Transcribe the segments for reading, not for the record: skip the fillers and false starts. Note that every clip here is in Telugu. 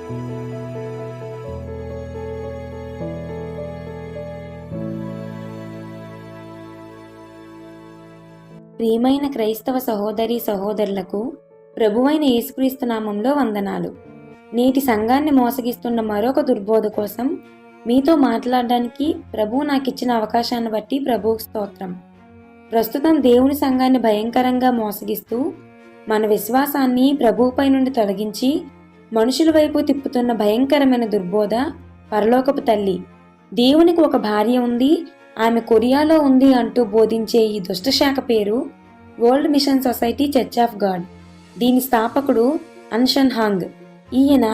ప్రియమైన క్రైస్తవ సహోదరీ సహోదరులకు ప్రభువైన యేసుక్రీస్తు నామంలో వందనాలు. నేటి సంఘాన్ని మోసగిస్తున్న మరొక దుర్బోధ కోసం మీతో మాట్లాడడానికి ప్రభువు నాకిచ్చిన అవకాశాన్ని బట్టి ప్రభువుకు స్తోత్రం. ప్రస్తుతం దేవుని సంఘాన్ని భయంకరంగా మోసగిస్తూ మన విశ్వాసాన్ని ప్రభువుపై నుండి తొలగించి మనుషుల వైపు తిప్పుతున్న భయంకరమైన దుర్బోధ పరలోకపు తల్లి, దేవునికి ఒక భార్య ఉంది, ఆమె కొరియాలో ఉంది అంటూ బోధించే ఈ దుష్టశాఖ పేరు world mission society church of God. దీని స్థాపకుడు అన్షన్ హాంగ్. ఈయన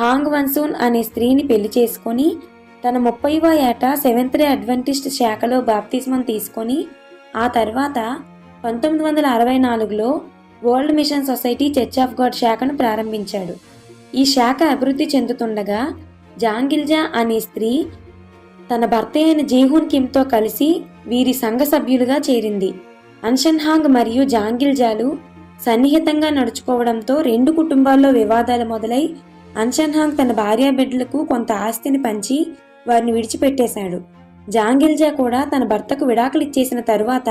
హాంగ్ వన్సూన్ అనే స్త్రీని పెళ్లి చేసుకొని తన 30వ ఏట సెవెంత్ డే అడ్వెంటిస్ట్ శాఖలో బాప్తిస్మం తీసుకొని ఆ తర్వాత 1964లో world mission society church of God శాఖను ప్రారంభించాడు. ఈ శాఖ అభివృద్ధి చెందుతుండగా జాంగిల్జా అనే స్త్రీ తన భర్త అయిన జేహూన్ కిమ్తో కలిసి వీరి సంఘ సభ్యులుగా చేరింది. అన్షన్ హాంగ్ మరియు జాంగిల్జాలు సన్నిహితంగా నడుచుకోవడంతో రెండు కుటుంబాల్లో వివాదాలు మొదలై అన్షన్ హాంగ్ తన భార్యా బిడ్డలకు కొంత ఆస్తిని పంచి వారిని విడిచిపెట్టేశాడు. జాంగిల్జా కూడా తన భర్తకు విడాకులు ఇచ్చేసిన తరువాత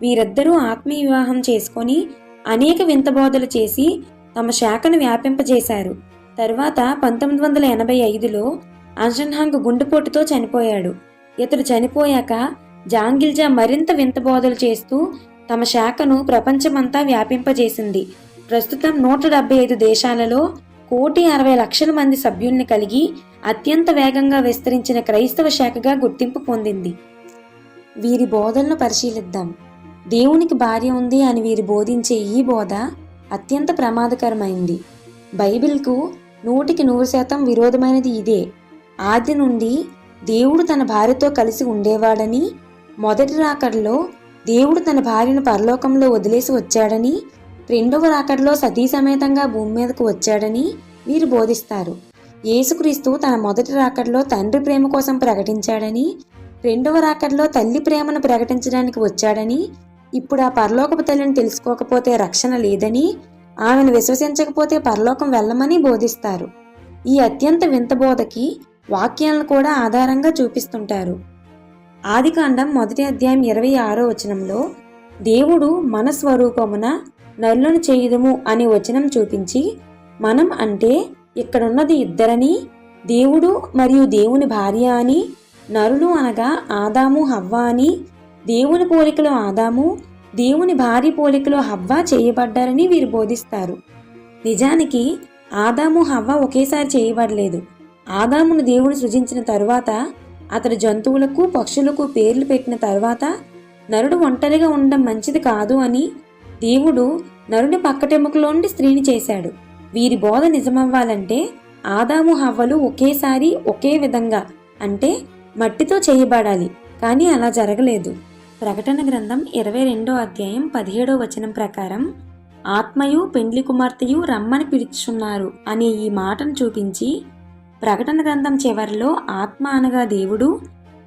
వీరిద్దరూ ఆత్మీయ వివాహం చేసుకొని అనేక వింతబోధలు చేసి తమ శాఖను వ్యాపింపజేశారు. తరువాత 1985లో అన్షన్ హాంగ్ గుండెపోటుతో చనిపోయాడు. ఇతడు చనిపోయాక జాంగిల్జా మరింత వింతబోధలు చేస్తూ తమ శాఖను ప్రపంచమంతా వ్యాపింపజేసింది. ప్రస్తుతం 175 దేశాలలో 1,60,00,000 మంది సభ్యుల్ని కలిగి అత్యంత వేగంగా విస్తరించిన క్రైస్తవ శాఖగా గుర్తింపు పొందింది. వీరి బోధలను పరిశీలిద్దాం. దేవునికి భార్య ఉంది అని వీరు బోధించే ఈ బోధ అత్యంత ప్రమాదకరమైంది. బైబిల్కు 100% విరోధమైనది ఇదే. ఆది నుండి దేవుడు తన భార్యతో కలిసి ఉండేవాడని, మొదటి రాకడలో దేవుడు తన భార్యను పరలోకంలో వదిలేసి వచ్చాడని, రెండవ రాకడలో సతీ సమేతంగా భూమి మీదకు వచ్చాడని వీరు బోధిస్తారు. యేసుక్రీస్తు తన మొదటి రాకడలో తండ్రి ప్రేమ కోసం ప్రకటించాడని, రెండవ రాకడలో తల్లి ప్రేమను ప్రకటించడానికి వచ్చాడని, ఇప్పుడు ఆ పరలోకపు తల్లిని తెలుసుకోకపోతే రక్షణ లేదని, ఆమెను విశ్వసించకపోతే పరలోకం వెళ్ళమని బోధిస్తారు. ఈ అత్యంత వింత బోధకి వాక్యాలను కూడా ఆధారంగా చూపిస్తుంటారు. ఆదికాండం 1వ అధ్యాయం 26వ వచనంలో దేవుడు మన స్వరూపమున నరులను చేయుదుము అనే వచనం చూపించి, మనం అంటే ఇక్కడున్నది ఇద్దరని, దేవుడు మరియు దేవుని భార్య అని, నరులు అనగా ఆదాము హవ్వ అని, దేవుని పోలికలో ఆదాము, దేవుని భార్య పోలికలో హవ్వ చేయబడ్డారని వీరు బోధిస్తారు. నిజానికి ఆదాము హవ్వ ఒకేసారి చేయబడలేదు. ఆదామును దేవుడు సృజించిన తరువాత, అతడు జంతువులకు పక్షులకు పేర్లు పెట్టిన తరువాత నరుడు ఒంటరిగా ఉండడం మంచిది కాదు అని దేవుడు నరుని పక్కటెముకలో నుండి స్త్రీని చేశాడు. వీరి బోధ నిజమవ్వాలంటే ఆదాము హవ్వలు ఒకేసారి ఒకే విధంగా అంటే మట్టితో చేయబడాలి. కానీ అలా జరగలేదు. ప్రకటన గ్రంథం 22వ అధ్యాయం 17వ వచనం ప్రకారం ఆత్మయు పెండ్లి కుమార్తెయు రమ్మని పిలుచున్నారు అనే ఈ మాటను చూపించి, ప్రకటన గ్రంథం చివరిలో ఆత్మ అనగా దేవుడు,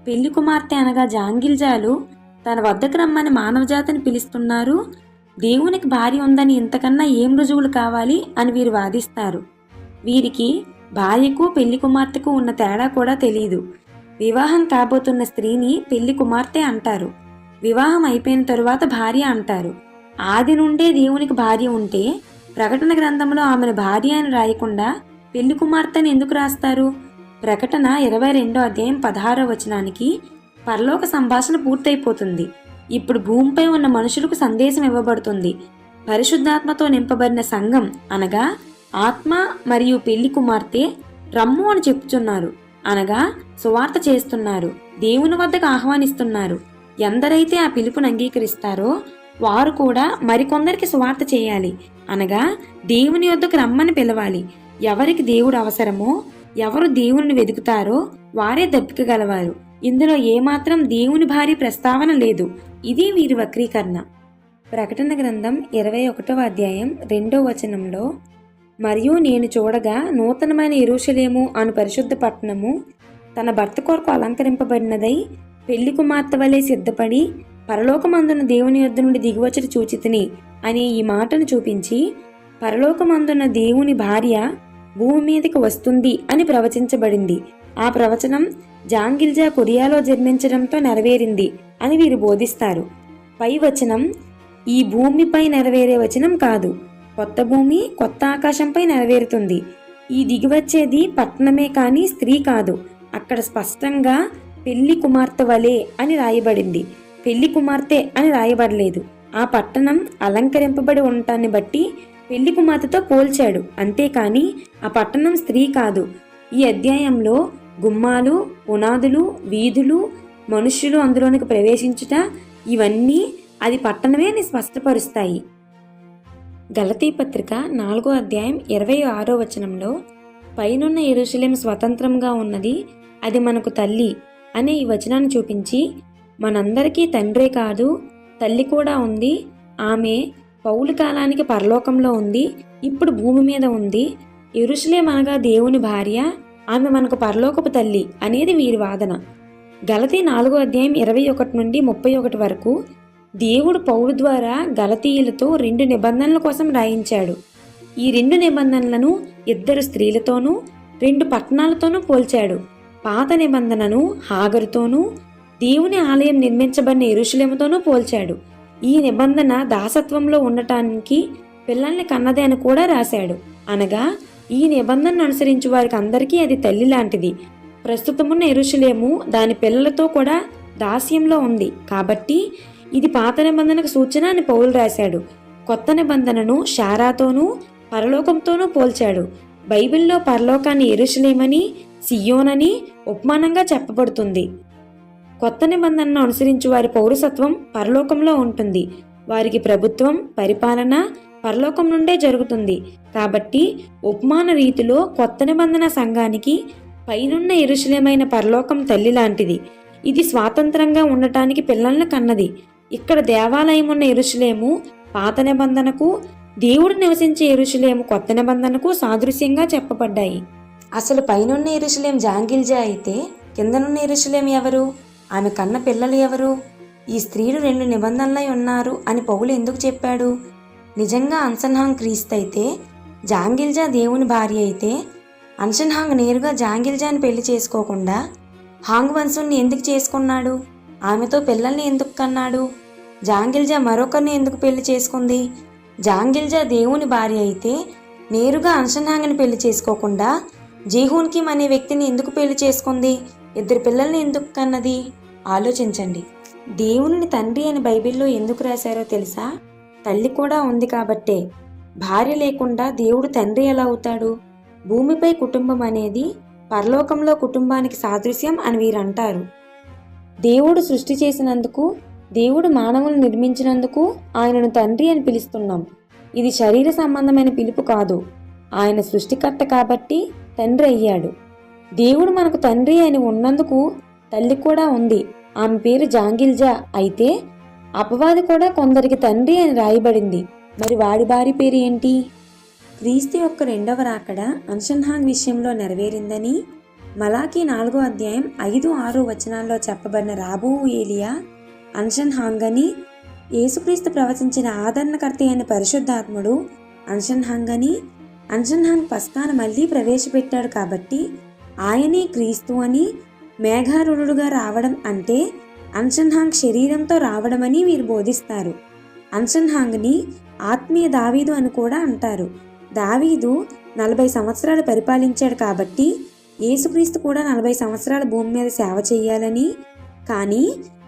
పెళ్లి కుమార్తె అనగా జాంగిల్జాలు తన వద్దకు రమ్మని మానవజాతిని పిలుస్తున్నారు. దేవునికి భార్య ఉందని ఇంతకన్నా ఏం రుజువులు కావాలి అని వీరు వాదిస్తారు. వీరికి భార్యకు పెళ్లి కుమార్తెకు ఉన్న తేడా కూడా తెలియదు. వివాహం కాబోతున్న స్త్రీని పెళ్లి కుమార్తె అంటారు, వివాహం అయిపోయిన తరువాత భార్య అంటారు. ఆది నుండే దేవునికి భార్య ఉంటే ప్రకటన గ్రంథంలో ఆమెను భార్య అని రాయకుండా పెళ్లి కుమార్తెని ఎందుకు రాస్తారు? ప్రకటన 22వ అధ్యాయం 16వ వచనానికి పరలోక సంభాషణ పూర్తయిపోతుంది. ఇప్పుడు భూమిపై ఉన్న మనుషులకు సందేశం ఇవ్వబడుతుంది. పరిశుద్ధాత్మతో నింపబడిన సంఘం అనగా ఆత్మ మరియు పెళ్లి కుమార్తె రమ్ము అని చెప్పుచున్నారు, అనగా సువార్త చేస్తున్నారు, దేవుని వద్దకు ఆహ్వానిస్తున్నారు. ఎందరైతే ఆ పిలుపును అంగీకరిస్తారో వారు కూడా మరికొందరికి సువార్త చేయాలి, అనగా దేవుని వద్దకు రమ్మని పిలవాలి. ఎవరికి దేవుడు అవసరమో, ఎవరు దేవుని వెతుకుతారో వారే దప్పికగలవారు. ఇందులో ఏమాత్రం దేవుని భార్య ప్రస్తావన లేదు. ఇది వీరి వక్రీకరణ. ప్రకటన గ్రంథం 21వ అధ్యాయం 2వ వచనంలో, మరియు నేను చూడగా నూతనమైన యెరూషలేము అను పరిశుద్ధ పట్టణము తన భర్త కొరకు అలంకరింపబడినదై పెళ్లి కుమార్తె వలె సిద్ధపడి పరలోకమందున దేవుని యొద్ద నుండి దిగివచ్చుట చూచితిని అనే ఈ మాటను చూపించి, పరలోకమందున్న దేవుని భార్య భూమి మీదకి వస్తుంది అని ప్రవచించబడింది. ఆ ప్రవచనం జాంగిల్జా కొరియాలో జన్మించడంతో నెరవేరింది అని వీరు బోధిస్తారు. పై వచనం ఈ భూమిపై నెరవేరే వచనం కాదు, కొత్త భూమి కొత్త ఆకాశంపై నెరవేరుతుంది. ఈ దిగివచ్చేది పట్టణమే కానీ స్త్రీ కాదు. అక్కడ స్పష్టంగా పెళ్లి కుమార్తె వలె అని రాయబడింది, పెళ్లి కుమార్తె అని రాయబడలేదు. ఆ పట్టణం అలంకరింపబడి ఉండటాన్ని బట్టి పెళ్లి కుమార్తెతో పోల్చాడు, అంతేకాని ఆ పట్టణం స్త్రీ కాదు. ఈ అధ్యాయంలో గుమ్మాలు, పునాదులు, వీధులు, మనుష్యులు అందులోనికి ప్రవేశించుట ఇవన్నీ అది పట్టణమే అని స్పష్టపరుస్తాయి. గలతీ పత్రిక 4వ అధ్యాయం 26వ వచనంలో పైనున్న యెరూషలేము స్వతంత్రంగా ఉన్నది, అది మనకు తల్లి అనే ఈ వచనాన్ని చూపించి మనందరికీ తండ్రే కాదు తల్లి కూడా ఉంది. ఆమె పౌలు కాలానికి పరలోకంలో ఉంది, ఇప్పుడు భూమి మీద ఉంది. యెరూషలేము అనగా దేవుని భార్య, ఆమె మనకు పరలోకపు తల్లి అనేది వీరి వాదన. గలతీ 4వ అధ్యాయం 21 నుండి 31 వరకు దేవుడు పౌలు ద్వారా గలతీయులతో 2 నిబంధనల కోసం రాయించాడు. ఈ 2 నిబంధనలను 2 స్త్రీలతోనూ 2 పట్టణాలతోనూ పోల్చాడు. పాత నిబంధనను హాగరుతోనూ దేవుని ఆలయం నిర్మించబడిన యెరూషలేముతోనూ పోల్చాడు. ఈ నిబంధన దాసత్వంలో ఉండటానికి పిల్లల్ని కన్నదే అని కూడా రాశాడు. అనగా ఈ నిబంధనను అనుసరించే వారికి అందరికీ అది తల్లి లాంటిది. ప్రస్తుతమున్న యెరూషలేము దాని పిల్లలతో కూడా దాస్యంలో ఉంది. కాబట్టి ఇది పాత నిబంధనకు సూచన అని పౌలు రాశాడు. కొత్త నిబంధనను శారాతోనూ పరలోకంతోనూ పోల్చాడు. బైబిల్లో పరలోకాన్ని యెరూషలేమని, సియోనని ఉపమానంగా చెప్పబడుతుంది. కొత్త నిబంధనను అనుసరించు వారి పౌరసత్వం పరలోకంలో ఉంటుంది. వారికి ప్రభుత్వం, పరిపాలన పరలోకం నుండే జరుగుతుంది. కాబట్టి ఉపమాన రీతిలో కొత్త నిబంధన సంఘానికి పైనున్న యెరూషలేమైన పరలోకం తల్లి లాంటిది. ఇది స్వాతంత్రంగా ఉండటానికి పిల్లల్ని కన్నది. ఇక్కడ దేవాలయం ఉన్న యెరూషలేము పాత నిబంధనకు, దేవుడు నివసించే యెరూషలేము కొత్త నిబంధనకు సాదృశ్యంగా చెప్పబడ్డాయి. అసలు పైనున్న యెరూషలేం జాంగిల్జా అయితే కిందనున్న యెరూషలేం ఎవరు? ఆమె కన్న పిల్లలు ఎవరు? ఈ స్త్రీలు 2 నిబంధనలై ఉన్నారు అని పౌలు ఎందుకు చెప్పాడు? నిజంగా అన్షన్హాంగ్ క్రీస్తు అయితే, జాంగిల్జా దేవుని భార్య అయితే, అన్షన్హాంగ్ నేరుగా జాంగిల్జాని పెళ్లి చేసుకోకుండా హాంగ్ వంశుణ్ణి ఎందుకు చేసుకున్నాడు? ఆమెతో పిల్లల్ని ఎందుకు కన్నాడు? జాంగిల్జా మరొకరిని ఎందుకు పెళ్లి చేసుకుంది? జాంగిల్జా దేవుని భార్య అయితే నేరుగా అన్షన్హాంగ్ని పెళ్లి చేసుకోకుండా జేహూన్ కిమ్ అనే వ్యక్తిని ఎందుకు పెళ్లి చేసుకుంది? 2 పిల్లల్ని ఎందుకు కన్నది? ఆలోచించండి. దేవుని తండ్రి అని బైబిల్లో ఎందుకు రాశారో తెలుసా? తల్లి కూడా ఉంది కాబట్టే. భార్య లేకుండా దేవుడు తండ్రి ఎలా అవుతాడు? భూమిపై కుటుంబం అనేది పరలోకంలో కుటుంబానికి సాదృశ్యం అని వీరంటారు. దేవుడు సృష్టి చేసినందుకు, దేవుడు మానవులను నిర్మించినందుకు ఆయనను తండ్రి అని పిలుస్తున్నాం. ఇది శరీర సంబంధమైన పిలుపు కాదు. ఆయన సృష్టికర్త కాబట్టి తండ్రి అయ్యాడు. దేవుడు మనకు తండ్రి అని ఉన్నందుకు తల్లి కూడా ఉంది. ఆమె పేరు జాంగిల్జా అయితే అపవాది కూడా కొందరికి తండ్రి అని రాయబడింది. మరి వాడి భార్య పేరు ఏంటి? క్రీస్తు యొక్క 2వ రాకడ అన్షన్హాంగ్ విషయంలో నెరవేరిందని మలాకీ 4వ అధ్యాయం 5, 6 వచనాల్లో చెప్పబడిన రాబో ఏలియా అన్షన్హాంగ్ అని, యేసుక్రీస్తు ప్రవచించిన ఆదరణకర్త అయిన పరిశుద్ధాత్ముడు అన్షన్హాంగ్ అని, అన్షన్హాంగ్ పస్కాను మళ్లీ ప్రవేశపెట్టాడు కాబట్టి ఆయనే క్రీస్తు అని, మేఘారూఢుడుగా రావడం అంటే అన్షన్హాంగ్ శరీరంతో రావడమని వీరు బోధిస్తారు. అన్షన్హాంగ్ని ఆత్మీయ దావీదు అని కూడా అంటారు. దావీదు 40 సంవత్సరాలు పరిపాలించాడు కాబట్టి యేసుక్రీస్తు కూడా 40 సంవత్సరాలు భూమి మీద సేవ చేయాలని, కానీ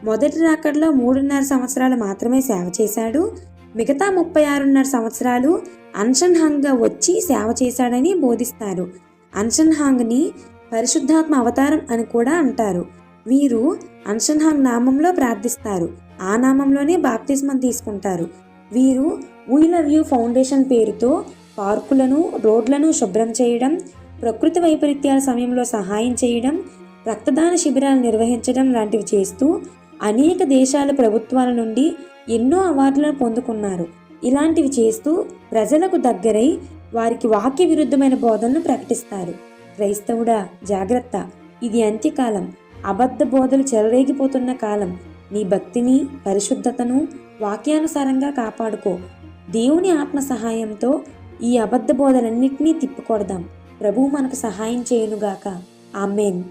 మొదటి రాకడలో 3.5 సంవత్సరాలు మాత్రమే సేవ చేశాడు. మిగతా 36.5 సంవత్సరాలు అన్షన్హాంగ్గా వచ్చి సేవ చేశాడని బోధిస్తారు. అన్షన్హాంగ్ని పరిశుద్ధాత్మ అవతారం అని కూడా అంటారు. వీరు అన్షన్హాంగ్ నామంలో ప్రార్థిస్తారు. ఆ నామంలోనే బాప్తిస్మం తీసుకుంటారు. వీరు వీ లవ్ యూ ఫౌండేషన్ పేరుతో పార్కులను, రోడ్లను శుభ్రం చేయడం, ప్రకృతి వైపరీత్యాల సమయంలో సహాయం చేయడం, రక్తదాన శిబిరాలు నిర్వహించడం లాంటివి చేస్తూ అనేక దేశాల ప్రభుత్వాల నుండి ఎన్నో అవార్డులను పొందుకున్నారు. ఇలాంటివి చేస్తూ ప్రజలకు దగ్గరై వారికి వాక్య విరుద్ధమైన బోధనలు ప్రకటిస్తారు. క్రైస్తవుడా జాగ్రత్త, ఇది అంత్యకాలం. అబద్ధ బోధలు చెలరేగిపోతున్న కాలం. నీ భక్తిని, పరిశుద్ధతను వాక్యానుసారంగా కాపాడుకో. దేవుని ఆత్మ సహాయంతో ఈ అబద్ధ బోధలన్నింటినీ తిప్పికొడదాం. ప్రభువు మనకు సహాయం చేయునుగాక. ఆమేన్.